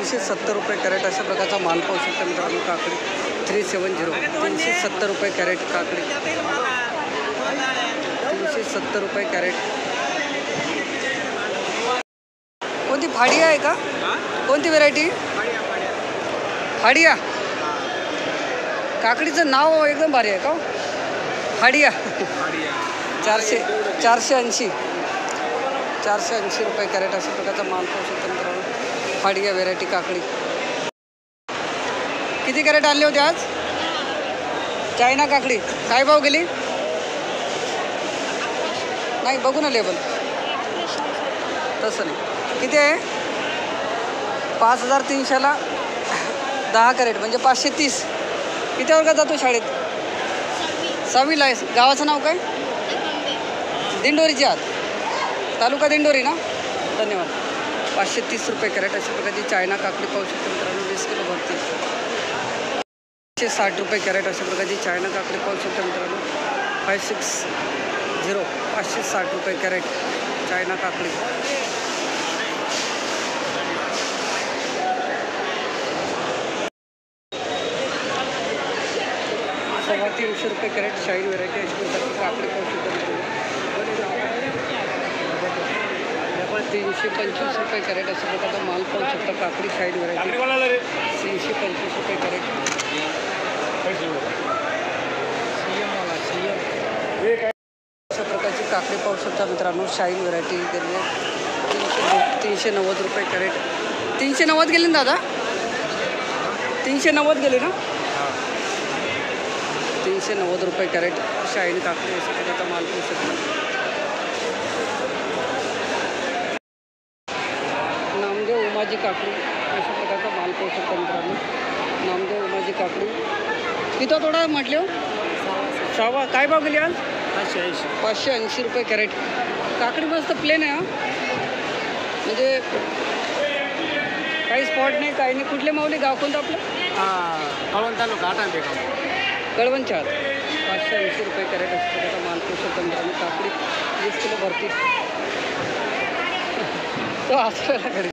370 रुपये कॅरेट अशा प्रकारचा माल पाहू शकता मित्रांनो. काकडी 370 370 रुपये कॅरेट काकडी 370 रुपये कॅरेट. कोणती फाडिया आहे का? कोणती व्हेरायटी? फाडिया. काकडीचं नाव एकदम भारी आहे का? फाडिया 480 रुपये कॅरेट अशा प्रकारचा माल पाहू शकता मित्रांनो. फाडिया व्हेरायटी काकडी. किती कॅरेट आणले होते आज? चायना काकडी काय भाव गेली? नाही बघू ना लेबल. तसं नाही. किती आहे? 5300ला 10 कॅरेट म्हणजे 530. किती वर्गात जातो शाळेत? 6वीला आहे. गावाचं नाव काय? दिंडोरीची आत. तालुका दिंडोरी ना. धन्यवाद. 530 रुपये कॅरेट अशा प्रकारची चायना काकडी पाहू शकतो मित्रांनो. 20 किलो भरती. 560 रुपये कॅरेट अशा प्रकारची चायना काकडी पाहू शकतो मित्रांनो. 560 560 रुपये कॅरेट चायना काकडी. 350 रुपये कॅरेट शाईन व्हेरायटी अशी प्रकारची काकडी पाहू शकतो मित्रांनो. 325 रुपये कॅरेट अशा प्रकारचा माल पाहू शकता. काकडी शाईन व्हेरायटी 325 रुपये कॅरेट. अशा प्रकारची काकडी पाहू शकता मित्रांनो. शाईन व्हेरायटी गेली 390 रुपये कॅरेट. 390 गेली ना दादा? 390 गेली ना? 390 रुपये कॅरेट शाईन काकडी अशा प्रकारचा माल पाहू शकता. नामदेव उमाजी काकडी अशा प्रकारचा माल पाहू शकता मित्रांनो. नामदेव उमाजी काकडी. किती थोडा म्हटले हो? 6वा. काय भाव गेली आज? 580 रुपये कॅरेट. काकडी मस्त प्लेन आहे. म्हणजे काही स्पॉट नाही काही नाही. कुठले माऊली? गाव कोणतं आपलं? कळवण तालुका आटांबे. कळवणच्या आत. 580 रुपये कॅरेट अशा प्रकारचा माल पाहू शकता मित्रांनो. काकडी 20 किलो भरती. तो असला घरी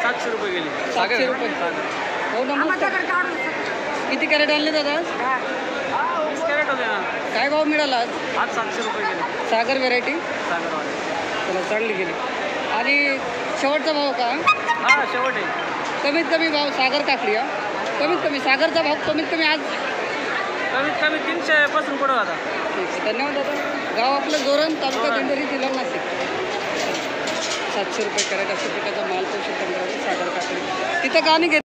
700 रुपये गेली. 700 रुपये. हो नमस्कार. किती कॅरेट आणले दादा? 20 कॅरेट होते ना. काय भाव मिळाला आज? आज 700 रुपये गेले. सागर व्हेरायटी सागरवाले. चला चांगली गेली. आणि शेवटचा भाव का? हां शेवट आहे. कमीत कमी भाव सागर काकडी. कमीत कमी सागरचा भाव कमीत कमी आज कमीत कमी 300 पासून पुढं होता. ठीक आहे. धन्यवाद दादा. गाव आपलं जोरण तालुका दिंडोरी जिल्हा नाशिक. 700 रुपये कॅरेट अशा प्रकारचा माल पाहू शकता मित्रांनो. सागर काकडी. तिथं का नाही घेत?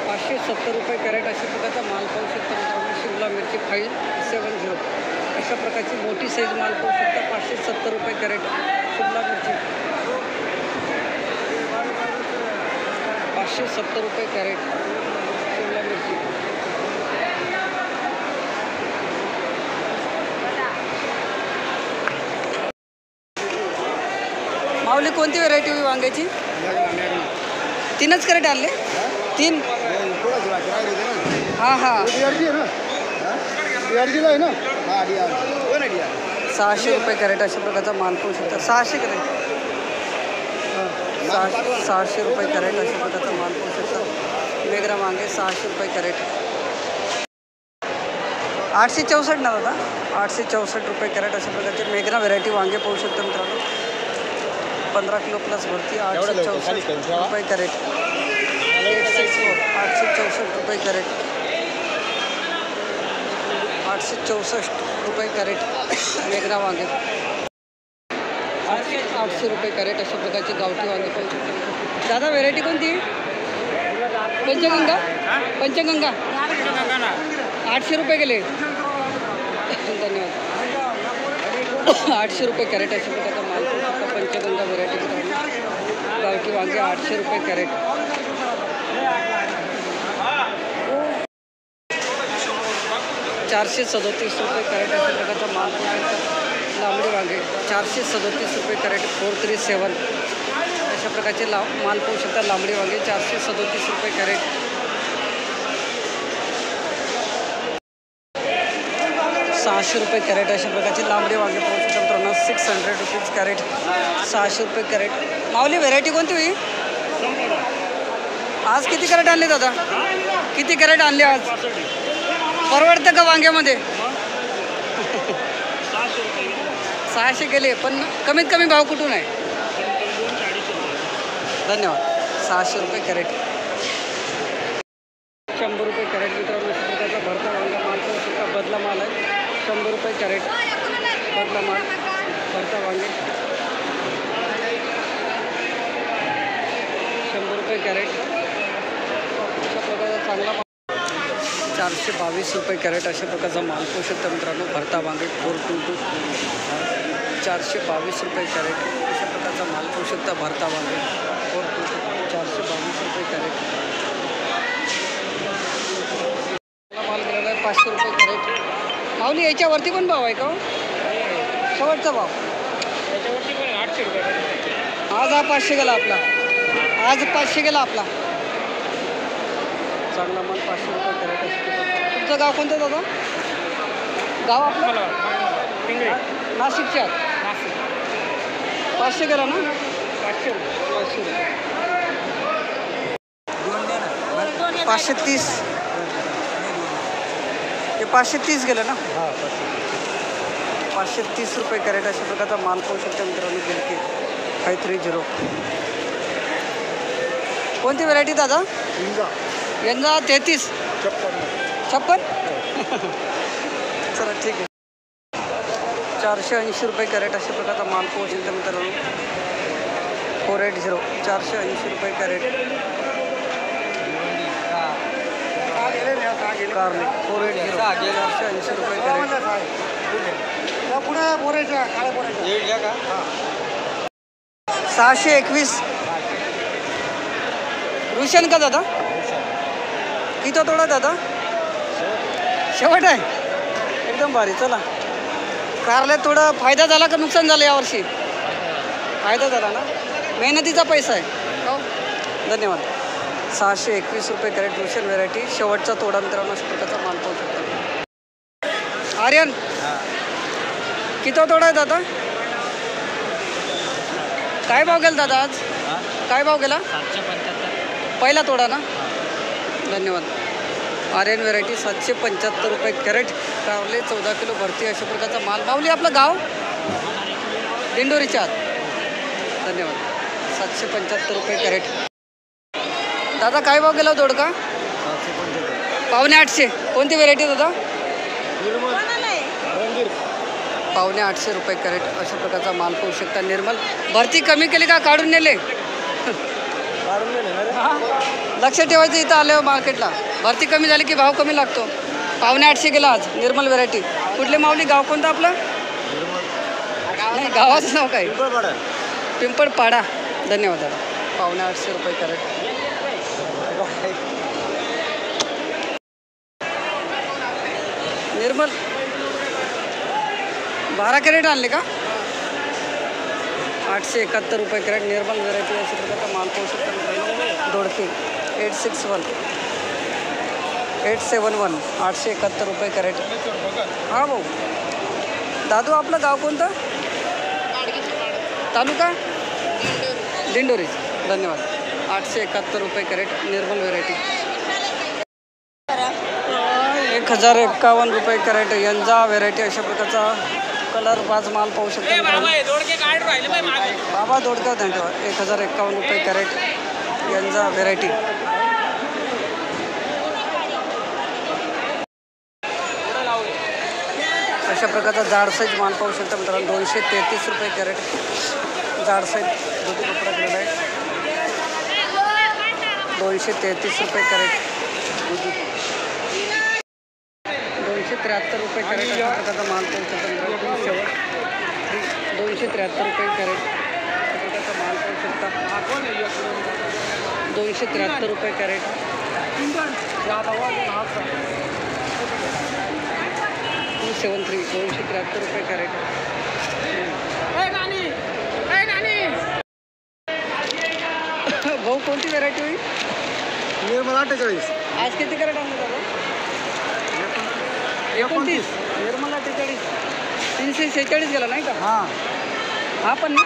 570 रुपये कॅरेट अशा प्रकारचा माल पाहू शकता मित्रांनो. शिमला मिरची 570 अशा प्रकारची मोठी साईज माल पाहू शकता. 570 रुपये कॅरेट शिमला मिरची. 570 रुपये कॅरेट शिमला मिरची. माऊली कोणती व्हेरायटी होई वांग्याची? 3च कॅरेट आणले? 3. हां हां. 600 रुपये कॅरेट अशा प्रकारचा माल पाहू शकता. 600 कॅरेट 600 रुपये कॅरेट अशा प्रकारचा माल पाहू शकता. मेघरा वांगे 600 रुपये कॅरेट. 864 ना दादा? 864 रुपये कॅरेट अशा प्रकारचे मेघरा व्हेरायटी वांगे पाहू शकता मित्रांनो. 15 किलो प्लस भरती. 864 रुपये कॅरेट. 864 रुपये कॅरेट. 864 रुपये कॅरेट मेघरा वांगे. 800 रुपये कॅरेट अशा प्रकारचे गावठी वांगे पाहू शकतो. दादा व्हेरायटी कोणती? पंचगंगा. पंचगंगा 800 रुपये गेले. धन्यवाद. 800 रुपये कॅरेट अशा प्रकारचा माल पाहू शकता. पंचगंगा व्हेरायटी गावठी वांगे 800 रुपये कॅरेट. 437 रुपये कॅरेट अशा प्रकारचा माल पाहू शकता. लांबडी वांगे 437 रुपये कॅरेट. 437 अशा प्रकारचे माल पाहू शकता. लांबडी वांगे 437 रुपये कॅरेट. 600 रुपये कॅरेट अशा प्रकारची लांबडी वांगे पाहू शकता मित्रांनो. 600 रुपीज कॅरेट, 600 रुपये कॅरेट. माऊली व्हेरायटी कोणती होई? आज किती कॅरेट आणले दादा? किती कॅरेट आणले आज? परवडतं का वांग्यामध्ये? 600 गेले, पण कमीत कमी भाव कुठून आहे? धन्यवाद. 600 रुपये कॅरेट, 100 रुपये कॅरेट मित्रांनो. अशा प्रकारचा भरता वांगा माल पाहू शकता. बदला माल आहे. 100 रुपये कॅरेट बदला माल, भरता वांगे 100 रुपये कॅरेट. अशा प्रकारचा चांगला माल 422 रुपये कॅरेट अशा प्रकारचा माल पाहू शकता मित्रांनो. भरता वांगे 422, 422 रुपये कॅरेट अशा प्रकारचा माल पाहू शकता. भरता वांगे 422, 422 रुपये कॅरेट. माल गेलेला आहे 500 रुपये कॅरेट. माऊली याच्यावरती पण भाव आहे का? शेवटचा भाव त्याच्यावरती पण 800 रुपये. आज हा 500 गेला आपला. आज 500 गेला आपला. चांगला माल 500 रुपये कॅरेट असतो. तुमचं गाव कोणतं दादा? गाव आपलं पिंगळे, नाशिकच्या आत. नाशिक. 500 गेला ना? 500 रुपये. 500 रुपये. 530. हे 530 गेलं ना? 530 रुपये कॅरेट अशा प्रकारचा माल पाहू शकता मित्रांनो. गिलकी 530. कोणती व्हरायटी दादा? यंदा 33, 56. चला ठीक आहे. 480 रुपये कॅरेट अशा प्रकारचा माल पाहू शकता मित्रांनो. 480, 480 रुपये कॅरेट. कारले 480, 480 रुपये कॅरेट. 621. रुशन का दादा? किती तोडा दादा? शेवट आहे. एकदम भारी. चला, कारल्यात थोडा फायदा झाला का नुकसान झालं यावर्षी? फायदा झाला ना, मेहनतीचा पैसा आहे. हो, धन्यवाद. 621 रुपये कॅरेट रुशन व्हेरायटी. शेवटचा तोडा मित्रांनो. अशा प्रकारचा माल पाहू शकता. आर्यन किती तोडा आहे दादा? काय भाव गेला दादा आज? काय भाव गेला? 775. पहिला तोडा ना? धन्यवाद. आर्यन व्हेरायटी 775 रुपये कॅरेट. कारले 14 किलो भरती अशा प्रकारचा माल. माऊली आपलं गाव? दिंडोरीच्या आत. धन्यवाद. 775 रुपये कॅरेट. दादा काय भाव गेला दोडका? 750. कोणती व्हेरायटी दादा? 750 रुपये कॅरेट अशा प्रकारचा माल पाहू शकता. निर्मल. भरती कमी केली का काढून नेले? लक्ष ठेवायचं इथं आलं मार्केटला. भरती कमी झाली की भाव कमी लागतो. 750 गेला आज. निर्मल व्हेरायटी. कुठले माऊली? गाव कोणतं आपलं? नाही, गावाचं नाव काय? पिंपळपाडा. धन्यवाद दादा. 750 रुपये कॅरेट. निर्मल 12 कॅरेट आणले का? 871 रुपये कॅरेट. निर्मल व्हेरायटी अशा प्रकारचा माल पाहू शकता मित्रांनो. दोडके 861, 871, 871 रुपये कॅरेट. हां भाऊ. दादू आपलं गाव कोणतं? तालुका? दिंडोरी. धन्यवाद. 871 रुपये कॅरेट. निर्मल व्हेरायटी. 1051 रुपये कॅरेट. यंजा व्हेरायटी अशा प्रकारचा कलर बाज माल पाहू शकता मित्रांनो. बाबा दोडका. धन्यवाद. 1051 रुपये कॅरेट. यंजा व्हेरायटी. अशा प्रकारचा जाड साईज माल पाहू शकता मित्रांनो. 233 रुपये कॅरेट. जाड साईज धोती कपडा केलेला आहे. 233 रुपये कॅरेट. 273 रुपये कॅरेट अशा प्रकारचा माल पाहू शकता मित्रांनो. 273 रुपये कॅरेट अशा प्रकारचा माल पाहू शकता. 273 रुपये कॅरेट. 273, 273 रुपये कॅरेट. भाऊ कोणती व्हेरायटी होईल? निर्मल 48. आज किती कॅरेट आणलं दादा? 29. निर्मला 43 346 गेला नाही का? हां हा पण ना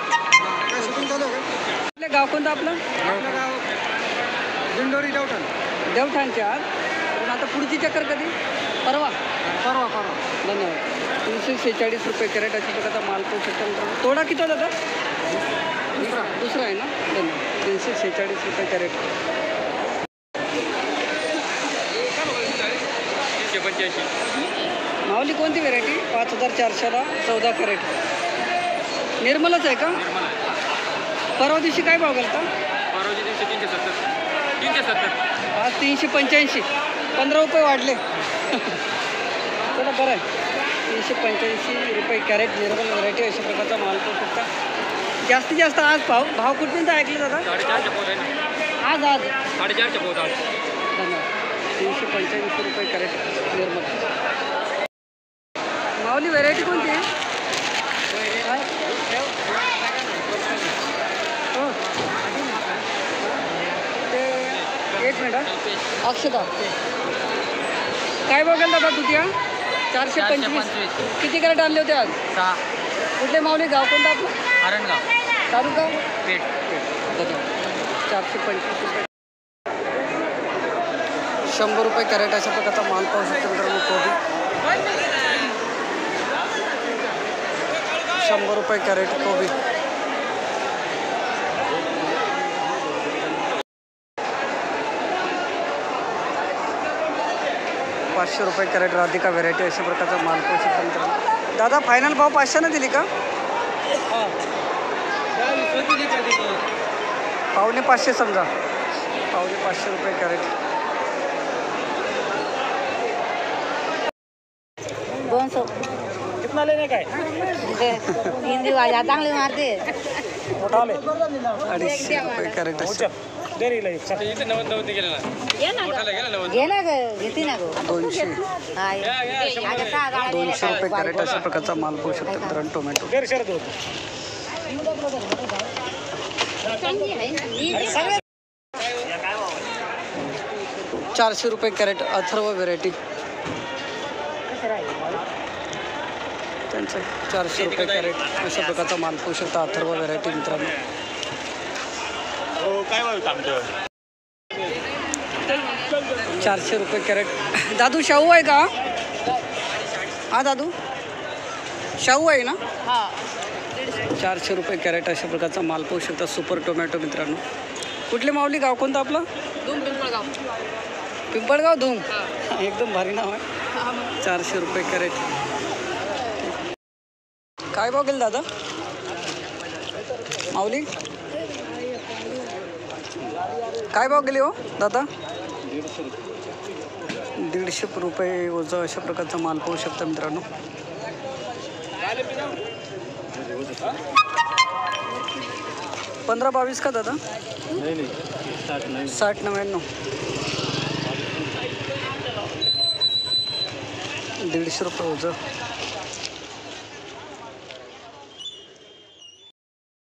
शूटिंग चालू आहे आपलं गाव कोणतं आपलं? आपलं गाव दिंडोरी देवठाण. देवठाणच्या आत. पण आता पुढची चक्कर कधी? परवा. परवा परवा. धन्यवाद. 346 रुपये कॅरेट अशा प्रकारचा माल पाहू शकता मित्रांनो. तोडा किती होता? दुसरा आहे ना. धन्यवाद. 346 रुपये कॅरेट. 385. माऊली कोणती व्हेरायटी? 5400ला 14 कॅरेट. निर्मलच आहे का? परवा दिवशी काय भाव घालता? परवाच्या दिवशी 370. आज 385. 15 रुपये वाढले. चला बरं आहे. 385 रुपये कॅरेट निर्मल व्हरायटी अशा प्रकारचा माल पाहू शकता. जास्तीत जास्त आज भाव कुठपर्यंत ऐकले दादा? 450 पोत आहे ना. आज 450 पोत आज. धन्यवाद. 385 रुपये कॅरेट निर्मल. माऊली व्हेरायटी कोणती आहे? काय? हो. ते एक मिनिट हा. अक्षता काय बघेल दादा तू त्या? 425. किती कॅरेट आणले होते आज? 6. कुठले माऊली? गाव कोणतं आपलं? आरणगाव. तालुका पेठ. धन्यवाद. 425 रुपये. 100 रुपये कॅरेट अशा प्रकारचा माल पाहू शकतो मित्रांनो. कोबी 100 रुपये कॅरेट कोबी. ₹500 कॅरेट राधिका व्हेरायटी अशा प्रकारचा माल पाहू शकतो मित्रांनो. दादा फायनल भाव 500 दिली का? पावणे 500 समजा. पावणे 500 रुपये कॅरेट. 200 कितना लेने का है? हिंदी वाजा चांगली मारते. 250 रुपये कॅरेट अशा. दे रे लई. 90 गेले ना. घे ना ग घेते ना ग 200 हा ये. आता 6 गाड्या 200 रुपये कॅरेट अशा प्रकारचा माल पाहू शकतो मित्रांनो. टोमॅटो दे रे शरद. 400 रुपये कॅरेट अथर्व व्हेरायटी. त्यांचं 400 रुपये कॅरेट अशा प्रकारचा माल पाहू शकता. अथर्व व्हेरायटी मित्रांनो. काय भाव आमचं? 400 रुपये कॅरेट. दादू शाहू आहे का? हा दादू शाहू आहे ना. 400 रुपये कॅरेट अशा प्रकारचा माल पाहू शकता. सुपर टोमॅटो मित्रांनो. कुठले माऊली? गाव कोणतं आपलं? पिंपळगाव धूम. एकदम भारी नाव आहे. 400 रुपये कॅरेट. काय भाव गेलं दादा माऊली? काय भाव गेली हो दादा? 150 रुपये ओझं अशा प्रकारचा माल पाहू शकता मित्रांनो. 15-22 का दादा? 60-99. 150 रुपये ओझं.